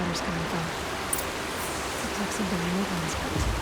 water's coming from. Looks like something moving is built.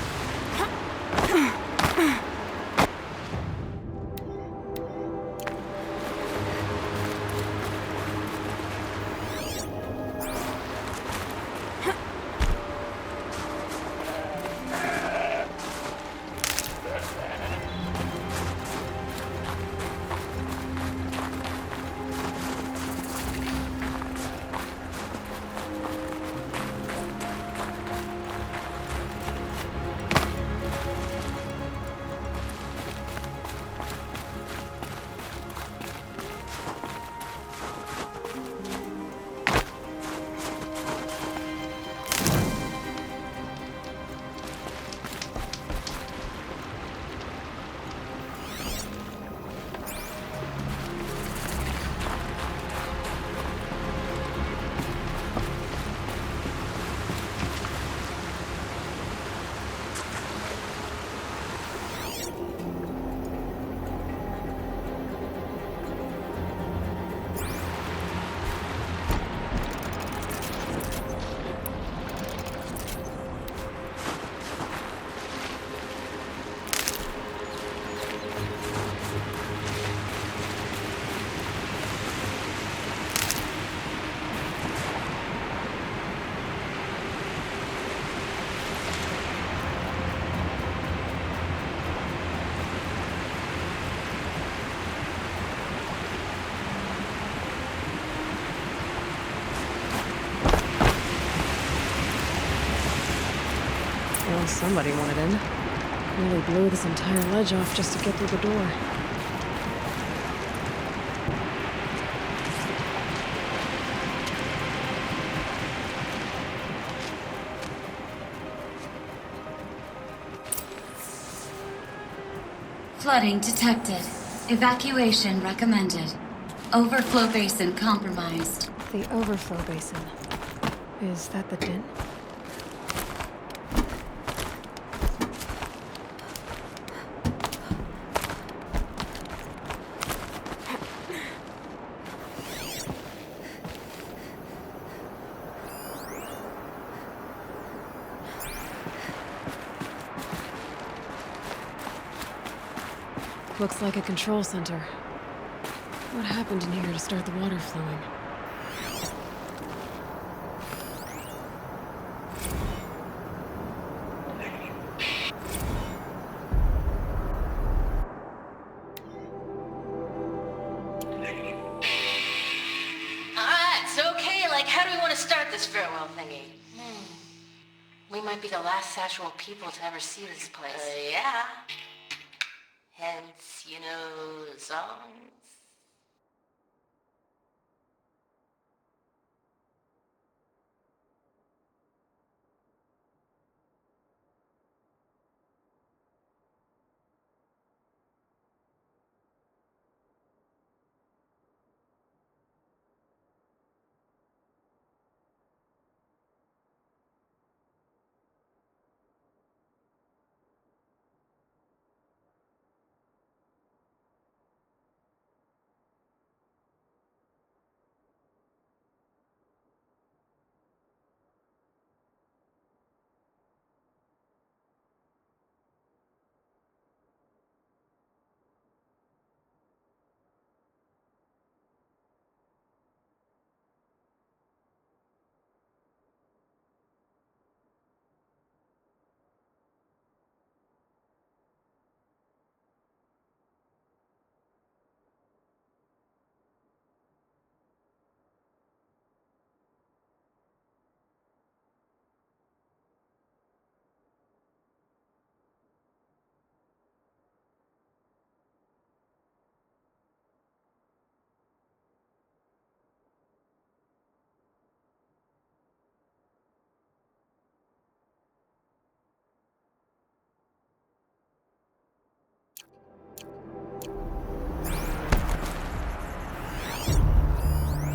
Well, somebody wanted in. Nearly blew this entire ledge off just to get through the door. Flooding detected. Evacuation recommended. Overflow basin compromised. The overflow basin. Is that the den? Looks like a control center. What happened in here to start the water flowing? It's okay. Like, how do we want to start this farewell thingy? We might be the last Satchel people to ever see this place. Yeah. Hence, songs.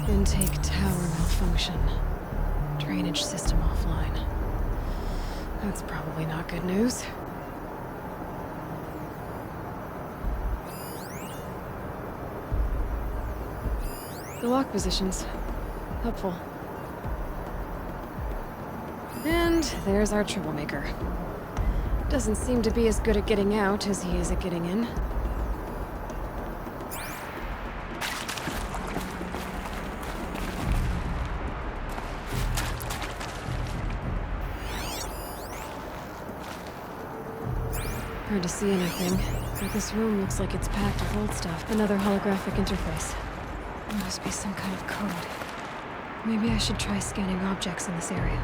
Intake tower malfunction. Drainage system offline. That's probably not good news. The lock positions. Helpful. And there's our troublemaker. Doesn't seem to be as good at getting out as he is at getting in. Hard to see anything, but this room looks like it's packed with old stuff. Another holographic interface. There must be some kind of code. Maybe I should try scanning objects in this area.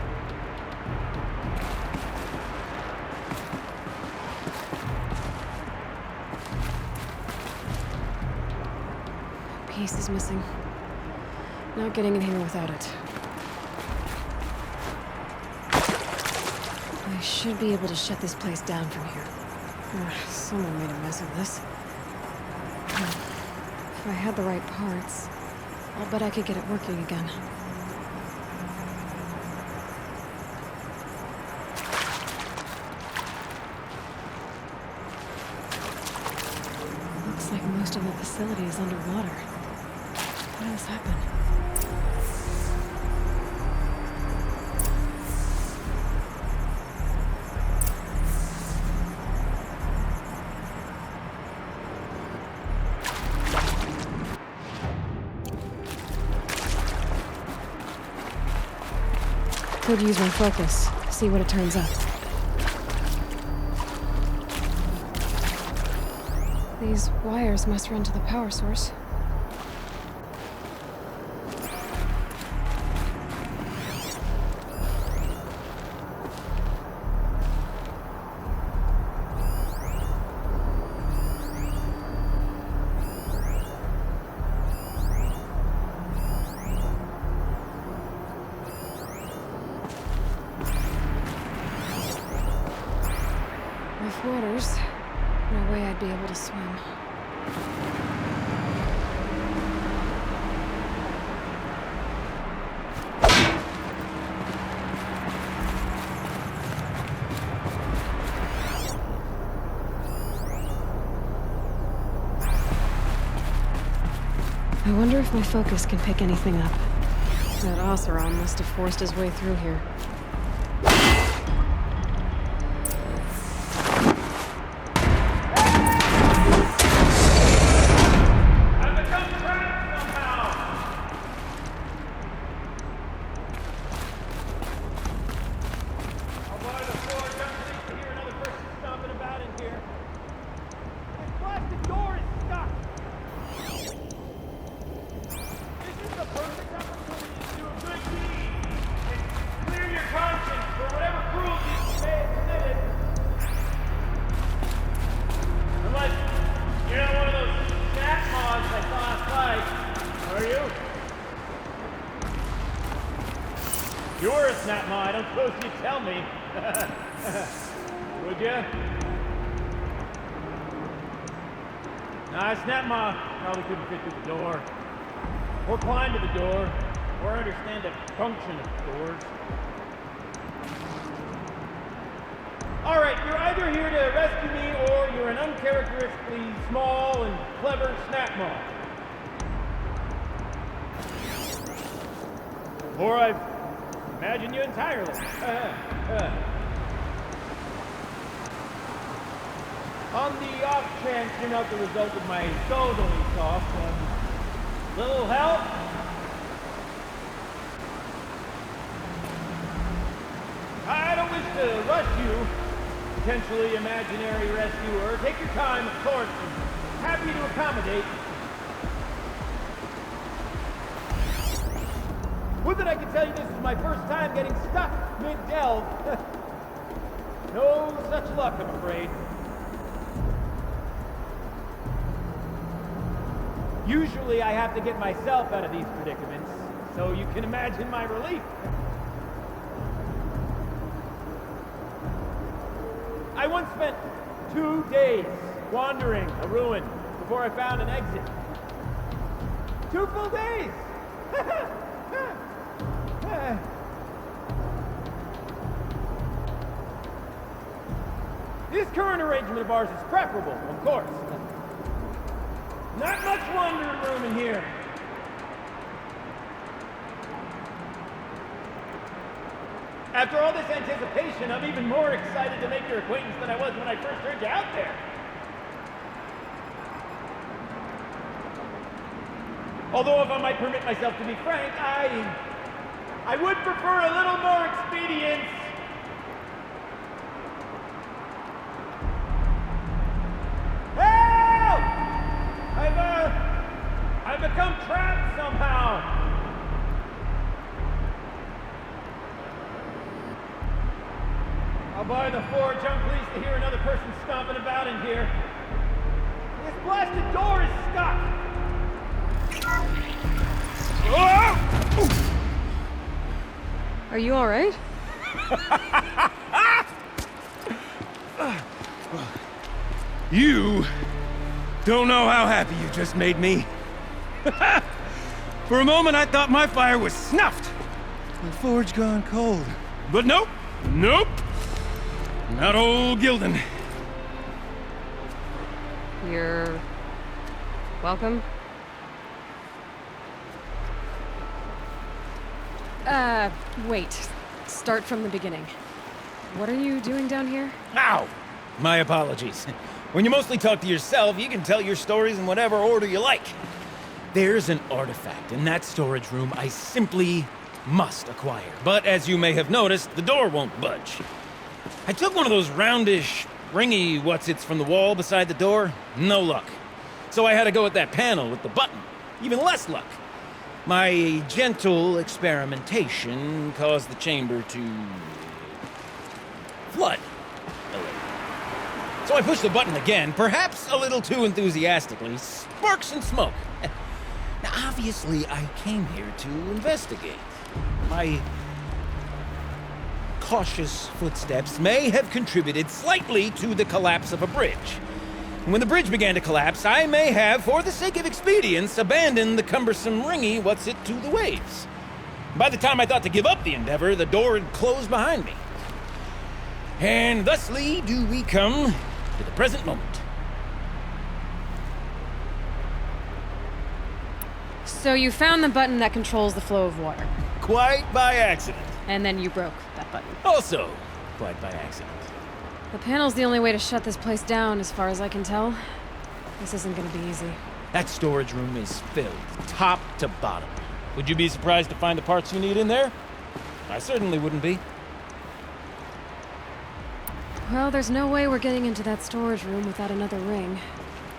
A piece is missing. Not getting in here without it. I should be able to shut this place down from here. Someone made a mess of this. If I had the right parts, I'll bet I could get it working again. Looks like most of the facility is underwater. How did this happen? Could use my focus, see what it turns up. These wires must run to the power source. Rough waters. No way I'd be able to swim. I wonder if my focus can pick anything up. That Oseram must have forced his way through here. You're a Snapmaw, I don't suppose you'd tell me. Would ya? Nah, Snapmaw probably couldn't fit through the door. Or climb to the door. Or understand the function of doors. Alright, you're either here to rescue me, or you're an uncharacteristically small and clever Snapmaw. Or I've imagined you entirely. On the off chance you're not the result of my totally soft, little help? I don't wish to rush you, potentially imaginary rescuer. Take your time, of course. I'm happy to accommodate. Would that I could tell you this is my first time getting stuck mid-delve. No such luck, I'm afraid. Usually I have to get myself out of these predicaments, so you can imagine my relief. I once spent 2 days wandering a ruin before I found an exit. 2 full days! This current arrangement of ours is preferable, of course. Not much wandering room in here. After all this anticipation, I'm even more excited to make your acquaintance than I was when I first heard you out there. Although if I might permit myself to be frank, I would prefer a little more expedience. Help! I've become trapped somehow. I'll buy the forge. I'm pleased to hear another person stomping about in here. This blasted door is stuck. Are you alright? You don't know how happy you just made me. For a moment, I thought my fire was snuffed. The forge gone cold. But nope, nope. Not old Gildan. You're... welcome? Wait. Start from the beginning. What are you doing down here? Ow! My apologies. When you mostly talk to yourself, you can tell your stories in whatever order you like. There's an artifact in that storage room I simply must acquire. But as you may have noticed, the door won't budge. I took one of those roundish, ringy what's-its from the wall beside the door. No luck. So I had to go with that panel with the button. Even less luck. My gentle experimentation caused the chamber to... flood. So I pushed the button again, perhaps a little too enthusiastically. Sparks and smoke. Now, obviously, I came here to investigate. My cautious footsteps may have contributed slightly to the collapse of a bridge. And when the bridge began to collapse, I may have, for the sake of expedience, abandoned the cumbersome ringy what's-it to the waves. By the time I thought to give up the endeavor, the door had closed behind me. And thusly do we come to the present moment. So you found the button that controls the flow of water. Quite by accident. And then you broke that button. Also, quite by accident. The panel's the only way to shut this place down, as far as I can tell. This isn't gonna be easy. That storage room is filled, top to bottom. Would you be surprised to find the parts you need in there? I certainly wouldn't be. Well, there's no way we're getting into that storage room without another ring.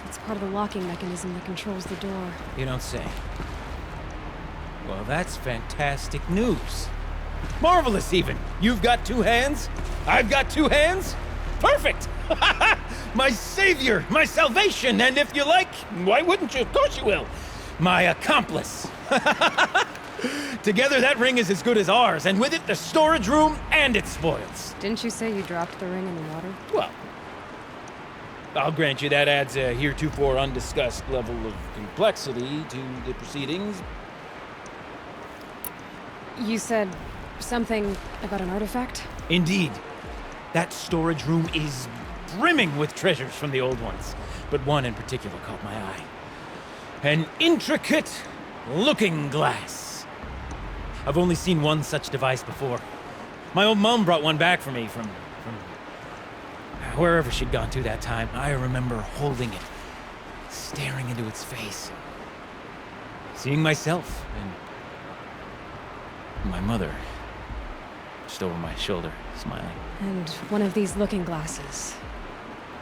It's part of the locking mechanism that controls the door. You don't say. Well, that's fantastic news. Marvelous, even. You've got two hands. I've got two hands. Perfect! My savior, my salvation, and if you like, why wouldn't you? Of course you will. My accomplice. Together, that ring is as good as ours, and with it, the storage room and its spoils. Didn't you say you dropped the ring in the water? Well, I'll grant you that adds a heretofore undiscussed level of complexity to the proceedings. You said something about an artifact? Indeed. That storage room is brimming with treasures from the old ones, but one in particular caught my eye. An intricate looking glass. I've only seen one such device before. My old mom brought one back for me from wherever she'd gone to that time. I remember holding it, staring into its face, seeing myself and my mother just over my shoulder, smiling. And one of these looking glasses.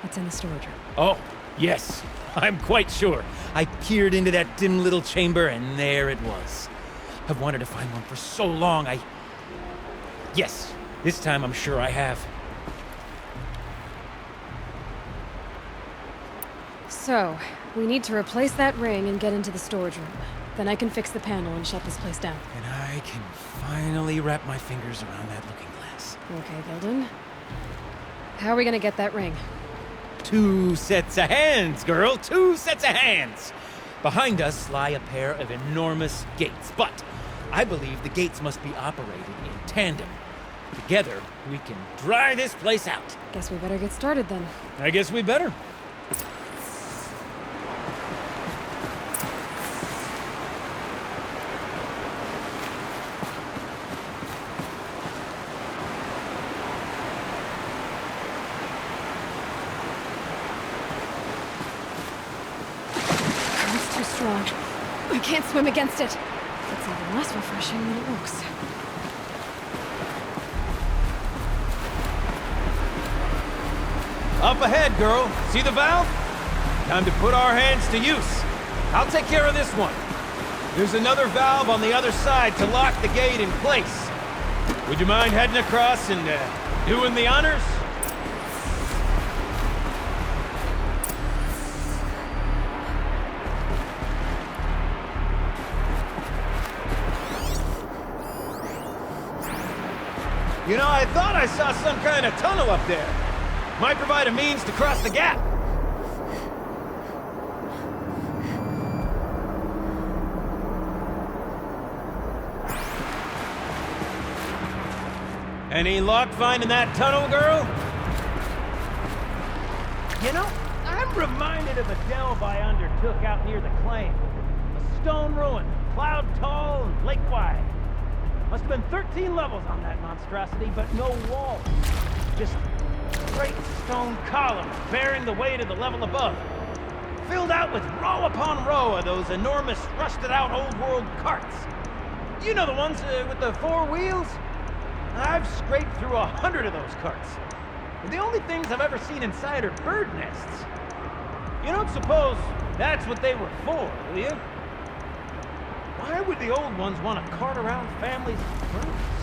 It's in the storage room. Oh, yes, I'm quite sure. I peered into that dim little chamber, and there it was. I've wanted to find one for so long, Yes, this time I'm sure I have. So, we need to replace that ring and get into the storage room. Then I can fix the panel and shut this place down. And I can finally wrap my fingers around that looking glass. Okay, Gildan. How are we gonna get that ring? 2 sets of hands, girl! 2 sets of hands! Behind us lie a pair of enormous gates, but I believe the gates must be operated in tandem. Together, we can dry this place out. Guess we better get started then. I guess we better. I can't swim against it. It's even less refreshing than it looks. Up ahead, girl. See the valve? Time to put our hands to use. I'll take care of this one. There's another valve on the other side to lock the gate in place. Would you mind heading across and doing the honors? You know, I thought I saw some kind of tunnel up there. Might provide a means to cross the gap. Any luck finding that tunnel, girl? You know, I'm reminded of a delve I undertook out near the claim. A stone ruin, cloud tall and lake wide. Must have been 13 levels on that monstrosity, but no walls. Just great stone columns bearing the weight of the level above. Filled out with row upon row of those enormous, rusted-out old-world carts. You know the ones with the 4 wheels? I've scraped through 100 of those carts. And the only things I've ever seen inside are bird nests. You don't suppose that's what they were for, do you? Why would the old ones want to cart around families of birds?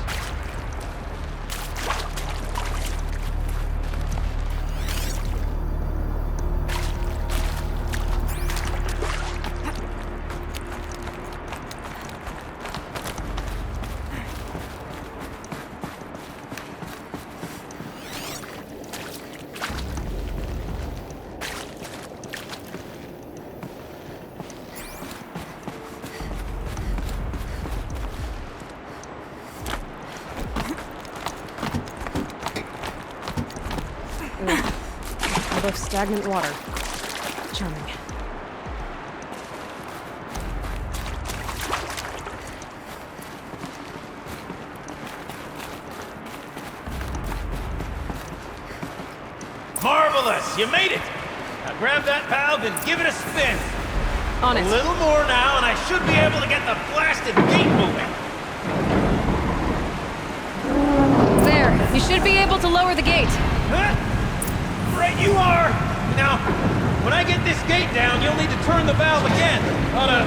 Of stagnant water. Charming. Marvelous! You made it! Now grab that valve and give it a spin. On it. A little more now, and I should be able to get the blasted gate moving. There. You should be able to lower the gate. Huh? Right you are! Now, when I get this gate down, you'll need to turn the valve again. Ought to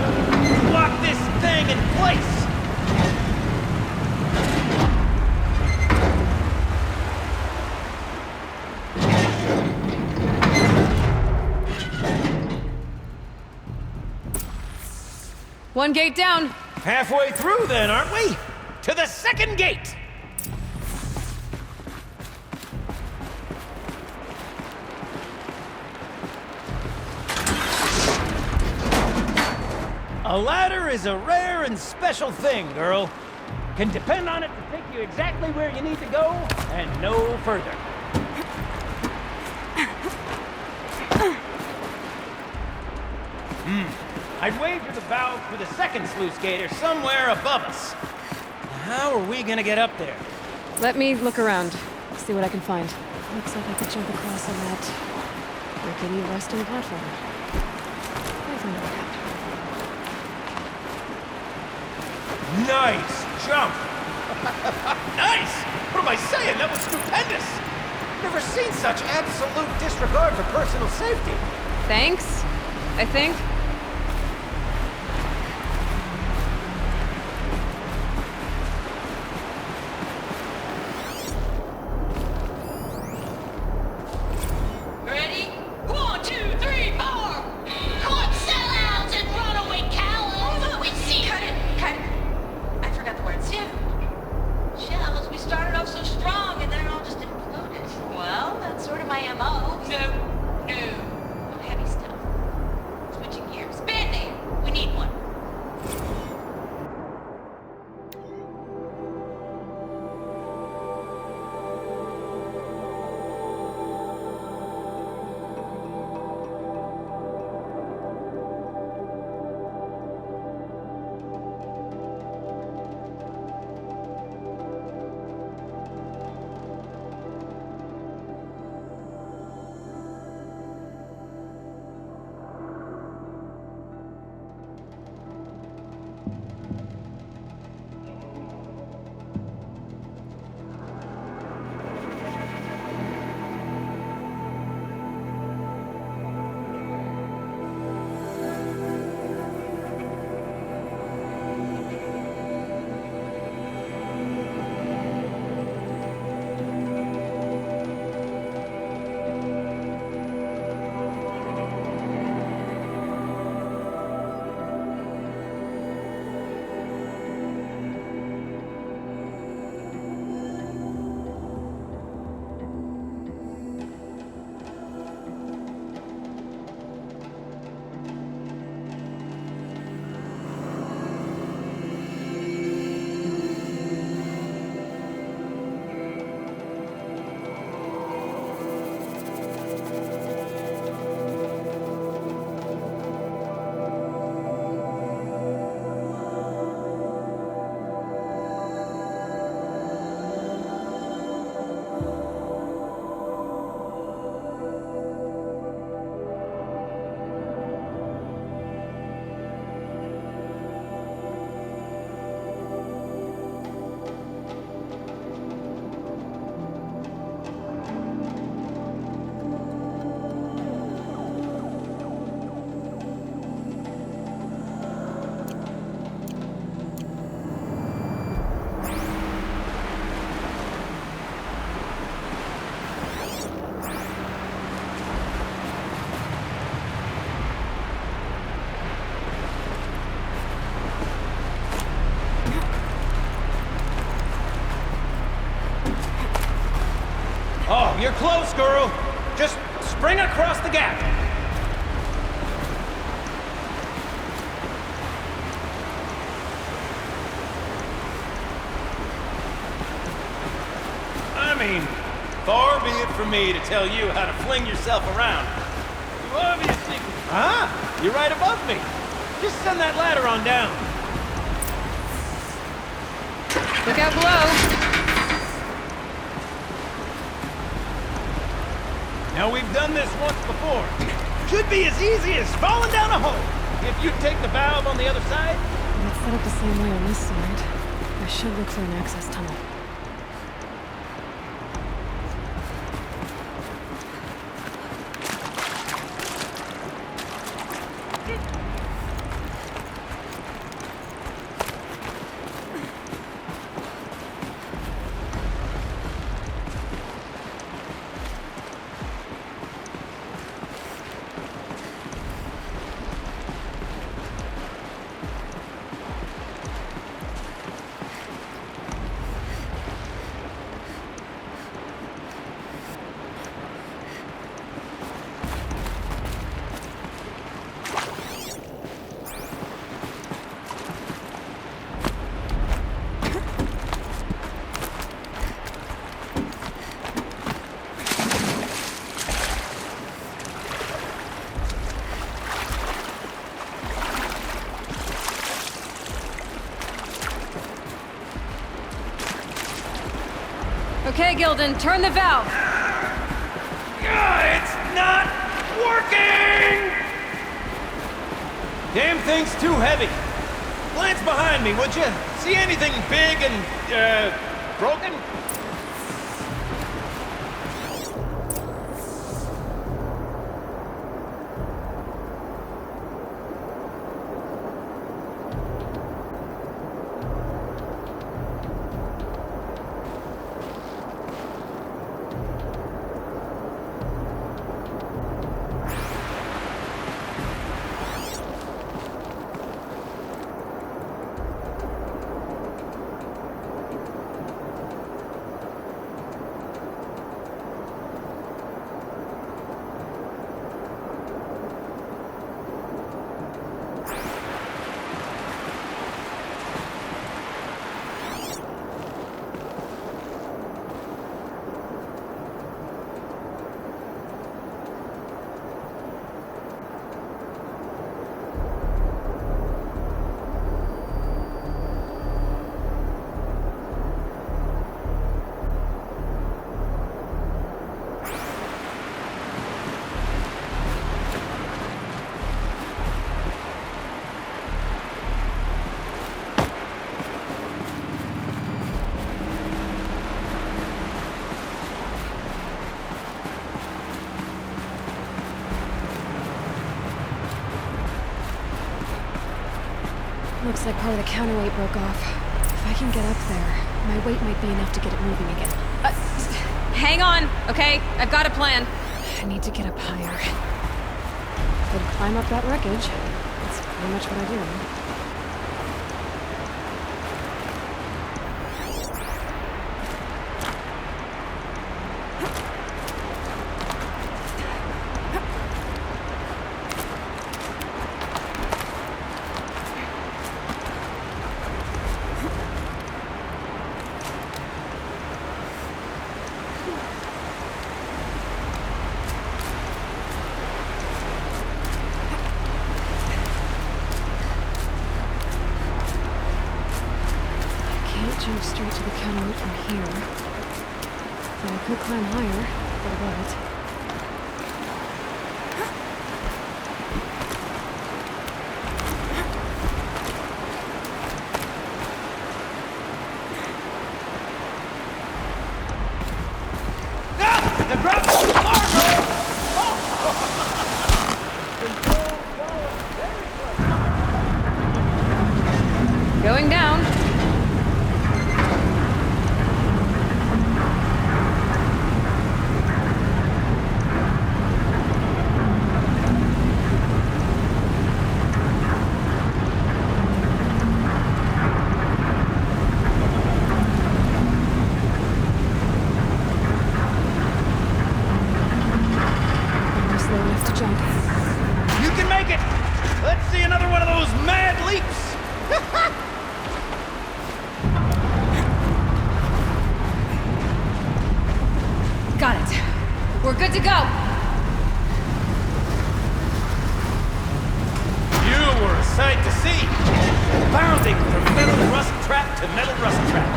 lock this thing in place. One gate down. Halfway through then, aren't we? To the second gate! A ladder is a rare and special thing, girl. Can depend on it to take you exactly where you need to go, and no further. I'd wager the valve for the second sluice gate are somewhere above us. How are we gonna get up there? Let me look around. See what I can find. Looks like I could jump across on that rickety rusting platform. Nothing to look at. Nice jump! Nice! What am I saying? That was stupendous! Never seen such absolute disregard for personal safety. Thanks, I think. Ready? 1, 2, 3, 4! Cut sellouts and runaway cowards! Wait, see, cut it. I forgot the words. Yeah. Shells, we started off so strong and then it all just imploded. Well, that's sort of my MO. No. Heavy stuff. Switching close, girl. Just spring across the gap. I mean, far be it from me to tell you how to fling yourself around. You obviously... Ah, you're right above me. Just send that ladder on down. Look out below. Now, we've done this once before. Should be as easy as falling down a hole. If you take the valve on the other side... It's set up the same way on this side. I should look for an access tunnel. Okay, Gilden, turn the valve. It's not working! Damn thing's too heavy. Glance behind me, would you? See anything big and, broken? Looks like part of the counterweight broke off. If I can get up there, my weight might be enough to get it moving again. Hang on, okay? I've got a plan. I need to get up higher. Could climb up that wreckage. That's pretty much what I do. Jump straight to the counterweight from here. But I could climb higher, for what? Going down. to jump. You can make it! Let's see another one of those mad leaps! Got it. We're good to go. You were a sight to see. Bounding from metal rust trap to metal rust trap.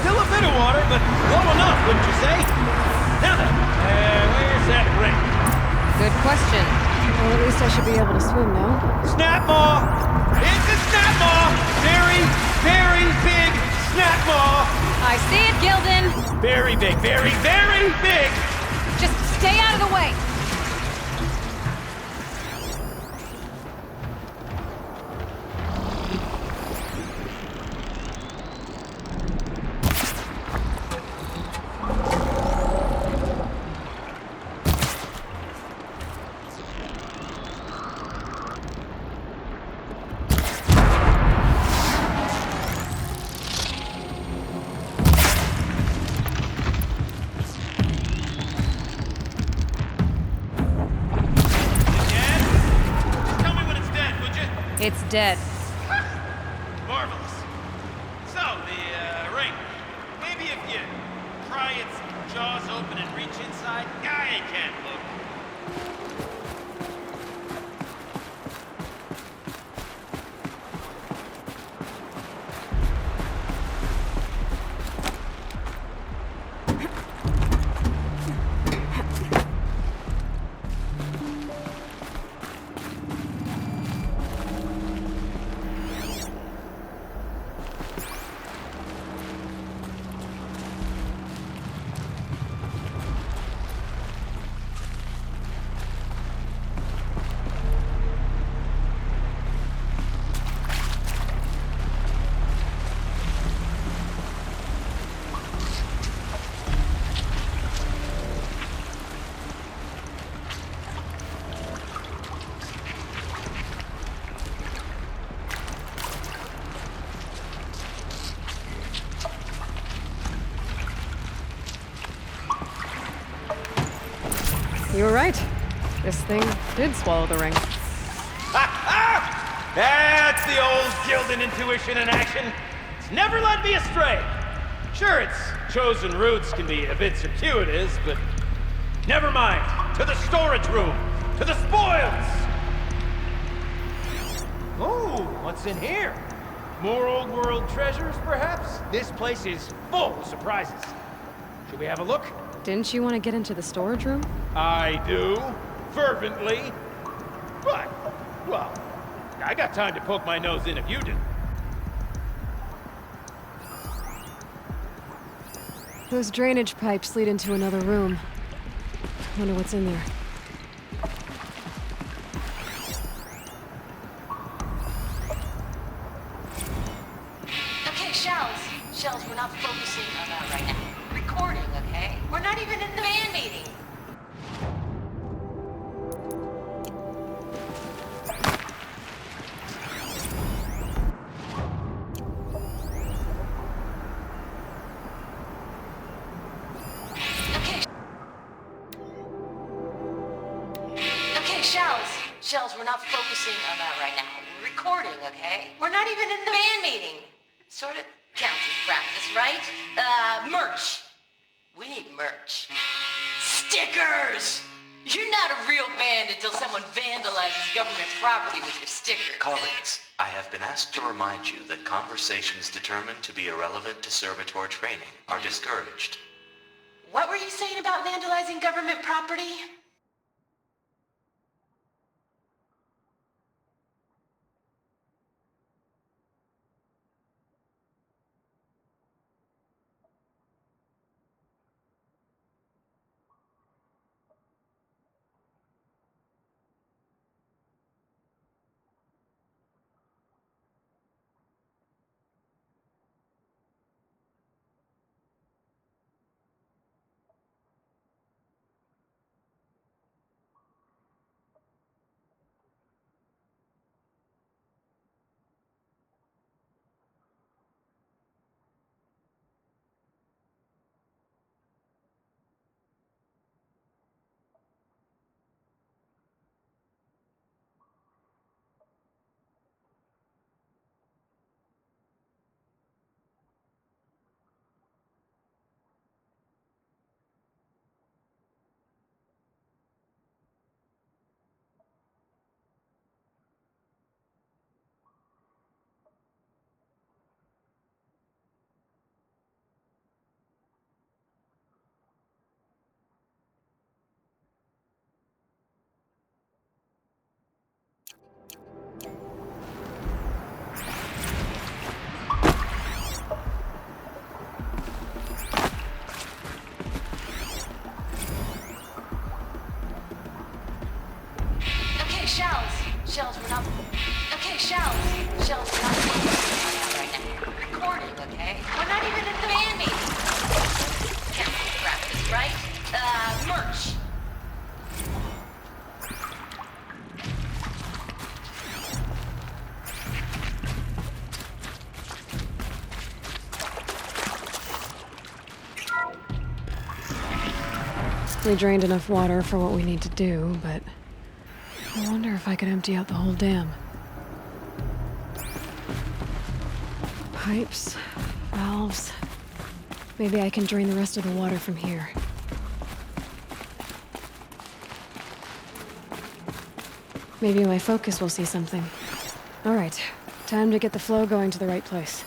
Still a bit of water, but low enough, wouldn't you say? Now then, where's that ring? Good question. Well, at least I should be able to swim now. Snap maw! It's a snap maw! Very, very big snap maw! I see it, Gildan. Very big, very, very big! Just stay out of the way. It's dead. Marvelous. So, the ring. Maybe if you pry its jaws open and reach inside, I can't look. You were right. This thing did swallow the ring. That's the old Gildan intuition in action. It's never led me astray. Sure, its chosen routes can be a bit circuitous, but never mind. To the storage room. To the spoils. Oh, what's in here? More old world treasures, perhaps? This place is full of surprises. Should we have a look? Didn't you want to get into the storage room? I do, fervently. But, well, I got time to poke my nose in if you do. Those drainage pipes lead into another room. Wonder what's in there. Okay, Shells. Shells, we're not focusing on that right now. Recording, okay? We're not even in the band meeting. Okay. Okay, Shells. Shells, we're not focusing on that right now. We're recording, okay? We're not even in the band meeting. Sort of counts as practice, right? Merch. We need merch. Stickers! You're not a real band until someone vandalizes government property with your sticker. Colleagues, I have been asked to remind you that conversations determined to be irrelevant to servitor training are discouraged. What were you saying about vandalizing government property? Shells, we're not... Okay, Shells, we're not right now. We're recording, okay? We're not even at the band meeting. Camera practice, right? Merch. We drained enough water for what we need to do, but I wonder if I could empty out the whole dam. Pipes, valves. Maybe I can drain the rest of the water from here. Maybe my focus will see something. All right, time to get the flow going to the right place.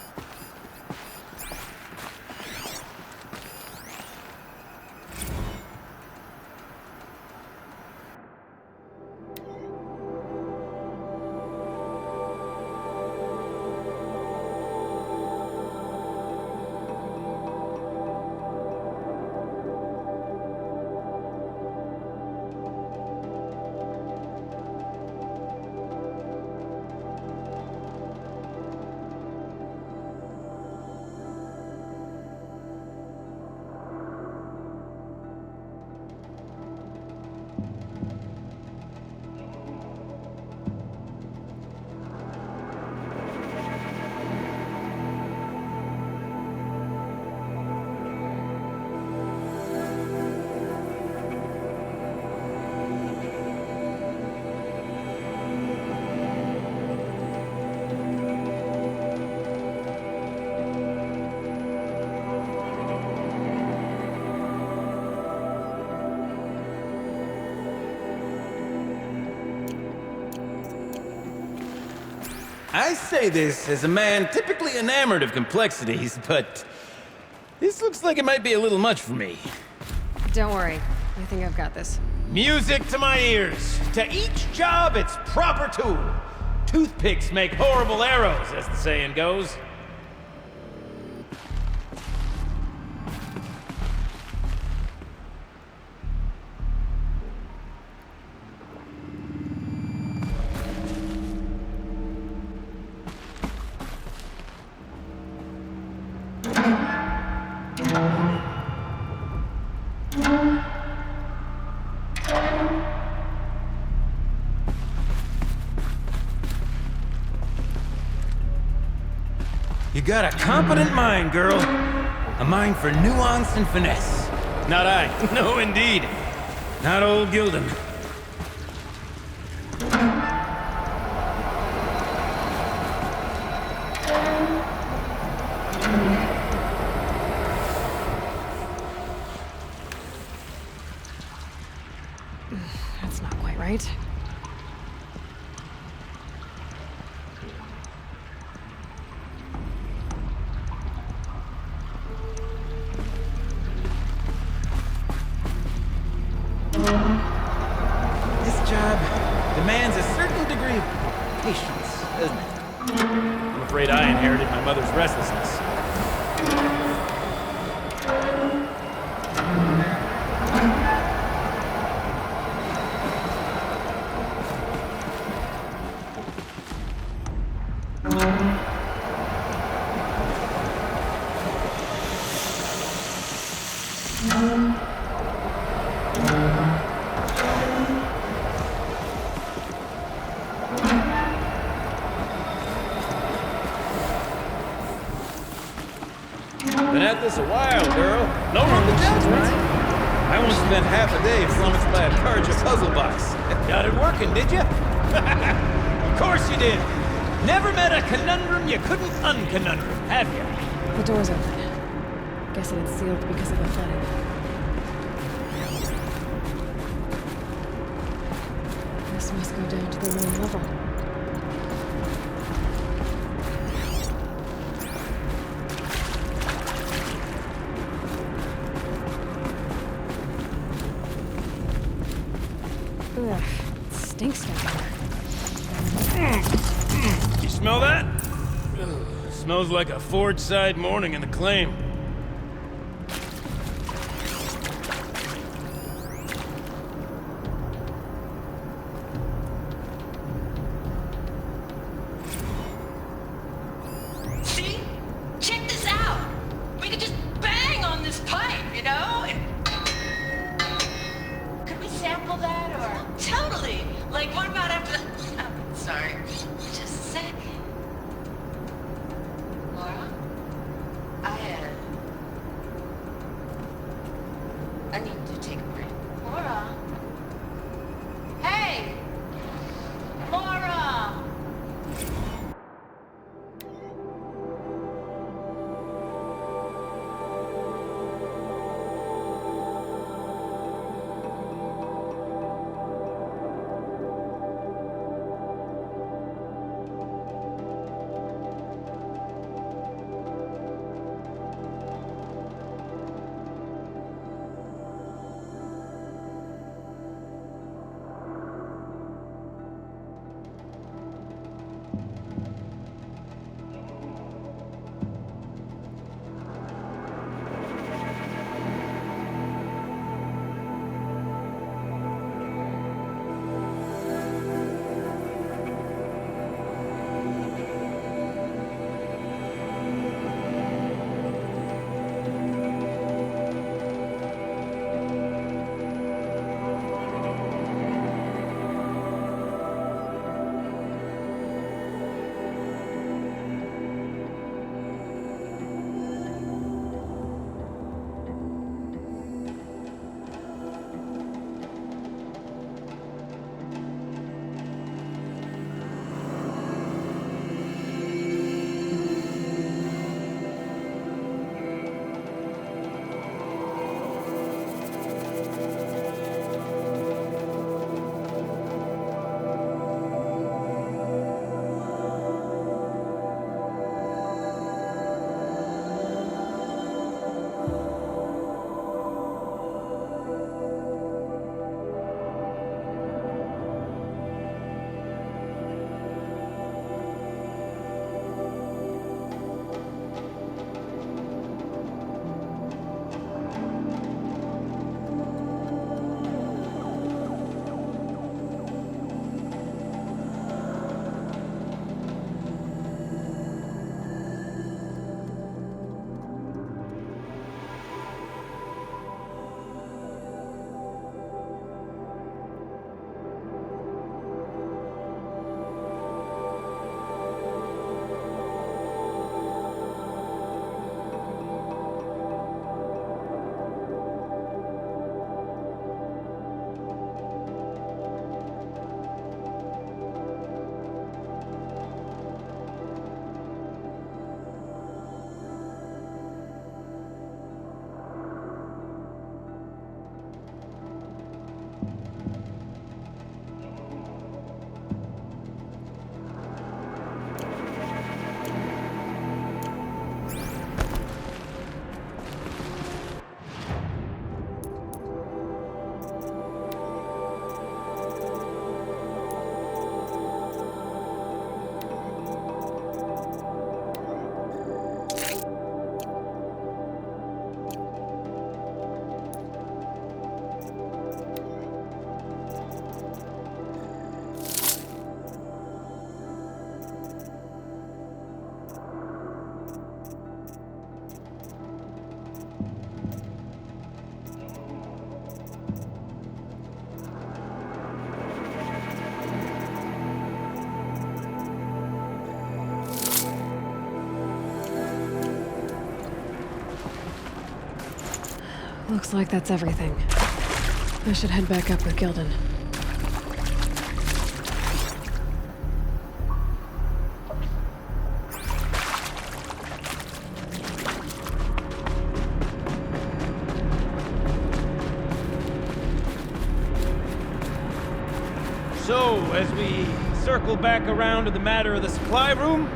I say this as a man typically enamored of complexities, but this looks like it might be a little much for me. Don't worry, I think I've got this. Music to my ears. To each job, its proper tool. Toothpicks make horrible arrows, as the saying goes. You got a competent mind, girl. A mind for nuance and finesse. Not I. No, indeed. Not old Gildan. That's not quite right. This job demands a certain degree of patience, doesn't it? I'm afraid I inherited my mother's restlessness. Been at this a while, girl. No room to judgment. I once spent half a day flummoxed by a Karja puzzle box. Got it working, did you? Of course you did. Never met a conundrum you couldn't unconundrum, have you? The door's open. Guess it had sealed because of the flooding. This must go down to the lower level. Ugh, it stinks down here. You smell that? Ugh, smells like a forge-side morning in the claim. take a break. Laura? Hey! Laura! Looks like that's everything. I should head back up with Gildan. So, as we circle back around to the matter of the supply room,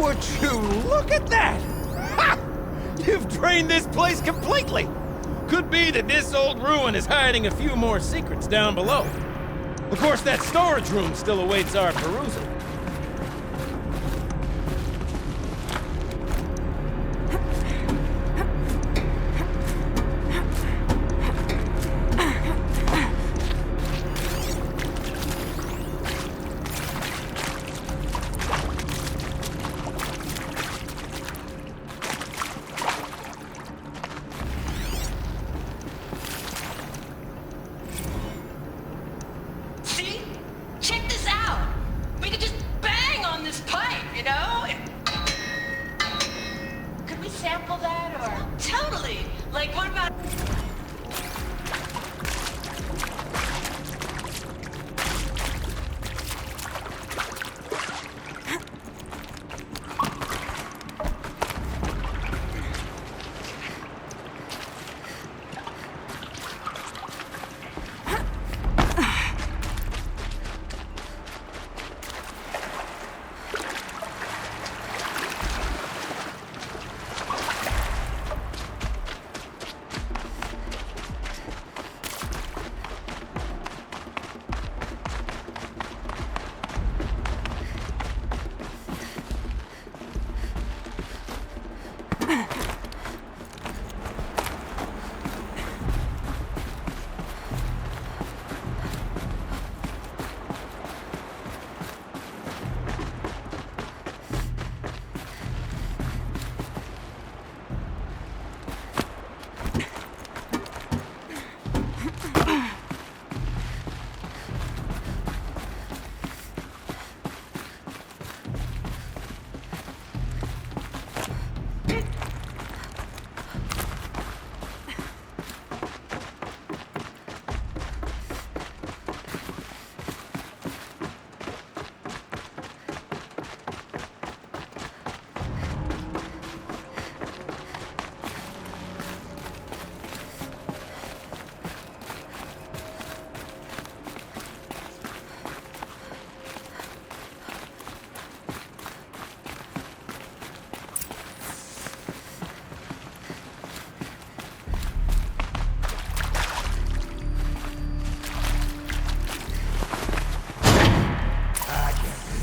would you look at that? Ha! You've drained this place completely. Could be that this old ruin is hiding a few more secrets down below. Of course, that storage room still awaits our perusal. Like, what about...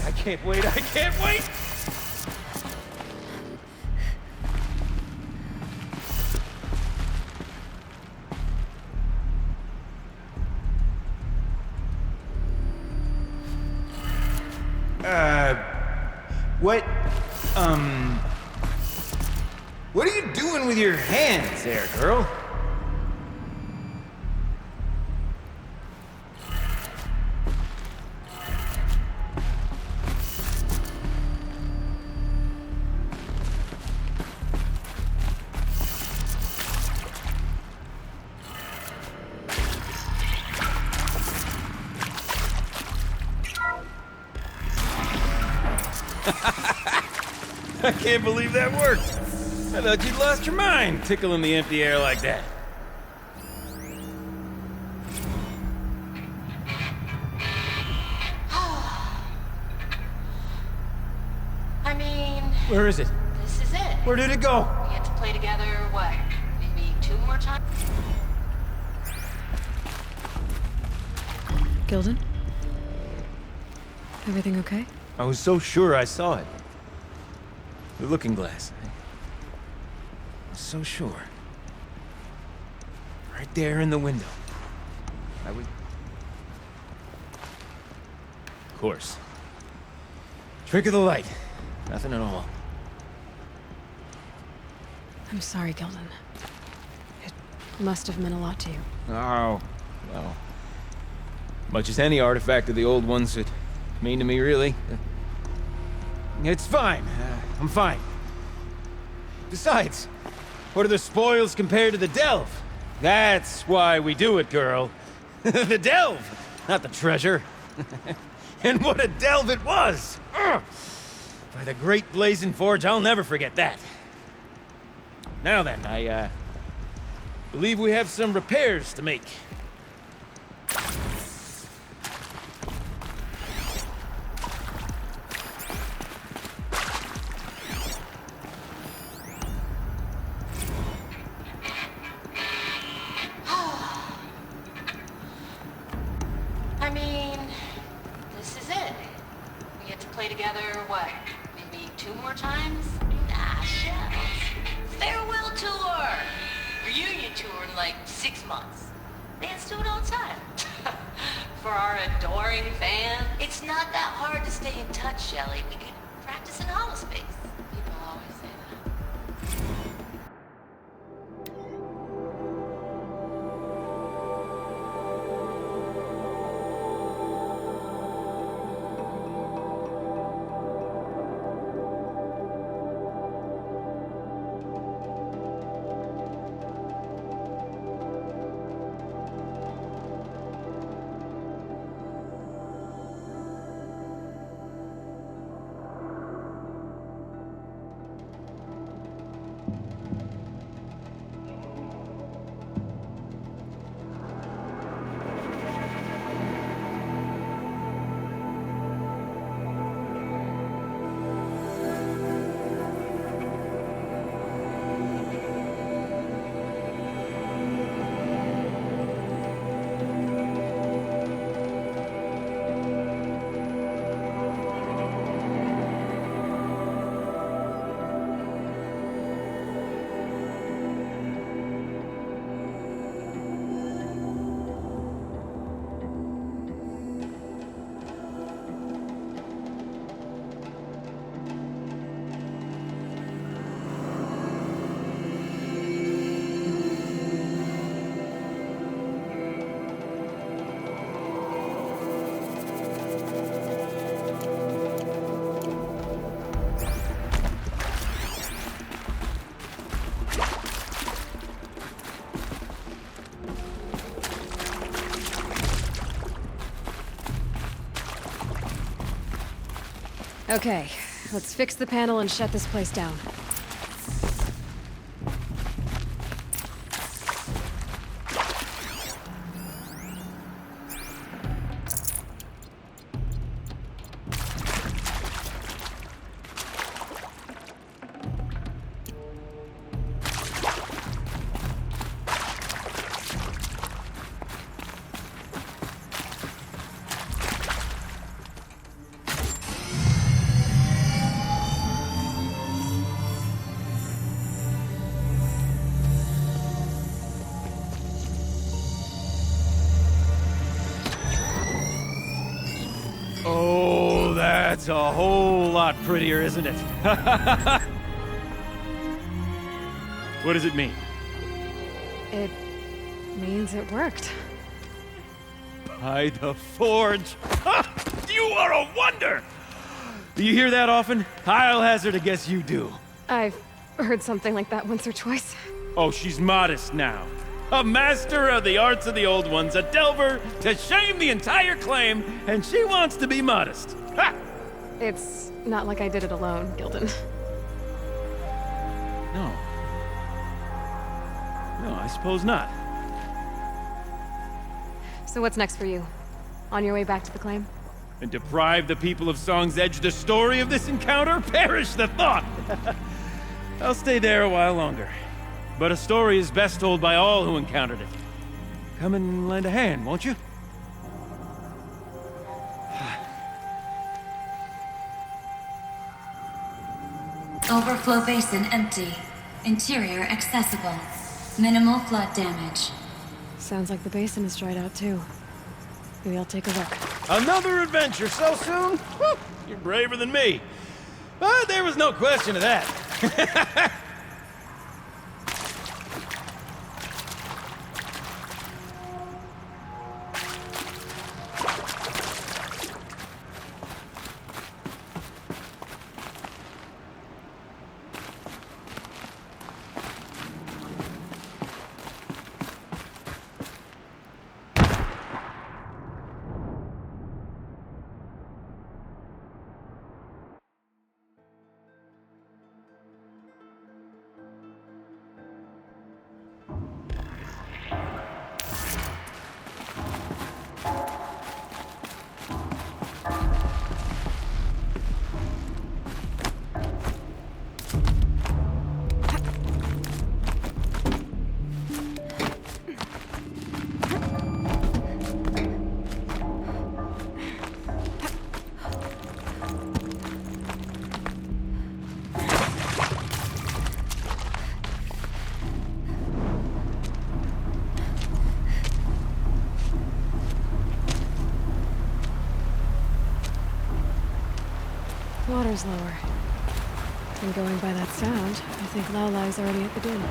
I can't wait, I can't wait! What, what are you doing with your hands there, girl? I can't believe that worked. I thought you'd lost your mind, tickling the empty air like that. I mean, Where is it? this is it. Where did it go? We get to play together, what, maybe 2 more times? Gilden? Everything okay? I was so sure I saw it. The looking glass. I was so sure. Right there in the window. I would... Of course. Trick of the light. Nothing at all. I'm sorry, Gilden. It must have meant a lot to you. Oh, well. Much as any artifact of the old ones would mean to me, really. It's fine. I'm fine. Besides, what are the spoils compared to the delve? That's why we do it, girl. The delve, not the treasure. And what a delve it was! Ugh. By the great Blazing Forge, I'll never forget that. Now then, I believe we have some repairs to make. I mean, this is it. We get to play together, what, maybe 2 more times? Nah, shells. Farewell tour! Reunion tour in like 6 months. Fans do it all the time. For our adoring fans, it's not that hard to stay in touch, Shelly. We could practice in holospace. People always say that. Okay, let's fix the panel and shut this place down. Oh, that's a whole lot prettier, isn't it? What does it mean? It means it worked. By the Forge. You are a wonder! Do you hear that often? I'll hazard a guess you do. I've heard something like that once or twice. Oh, she's modest now. A master of the arts of the old ones, a delver to shame the entire claim, and she wants to be modest. Ha! It's not like I did it alone, Gildan. No. No, I suppose not. So what's next for you? On your way back to the claim? And deprive the people of Song's Edge the story of this encounter? Perish the thought! I'll stay there a while longer. But a story is best told by all who encountered it. Come and lend a hand, won't you? Overflow basin empty. Interior accessible. Minimal flood damage. Sounds like the basin is dried out too. Maybe I'll take a look. Another adventure so soon? Whew, you're braver than me. But there was no question of that. Water's lower. And going by that sound, I think Laolai's already at the dune.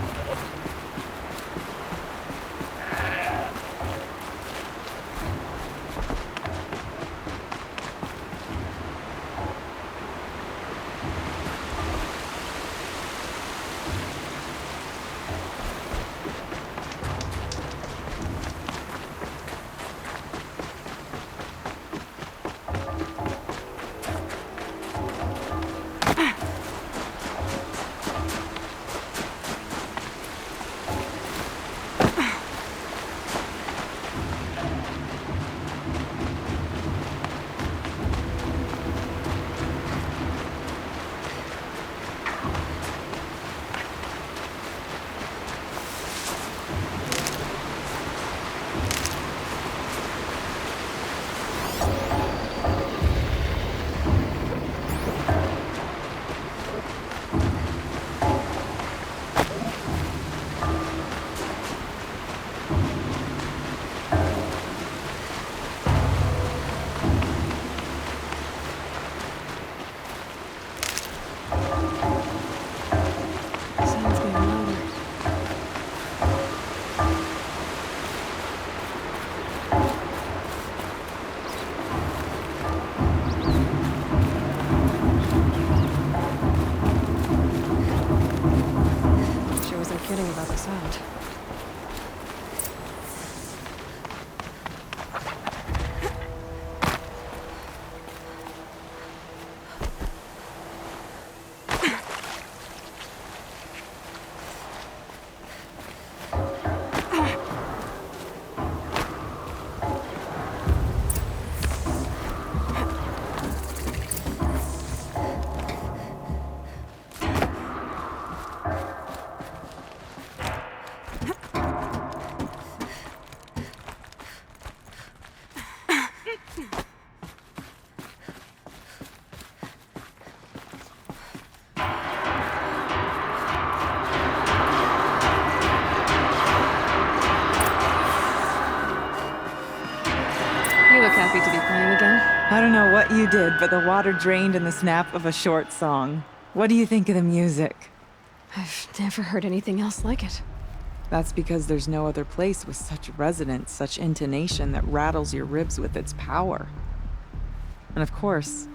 I don't know what you did, but the water drained in the snap of a short song. What do you think of the music? I've never heard anything else like it. That's because there's no other place with such resonance, such intonation that rattles your ribs with its power. And of course,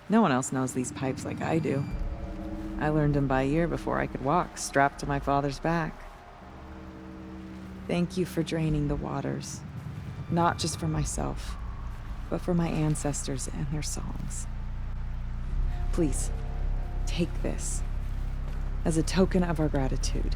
no one else knows these pipes like I do. I learned them by ear before I could walk, strapped to my father's back. Thank you for draining the waters. Not just for myself, but for my ancestors and their songs. Please, take this as a token of our gratitude.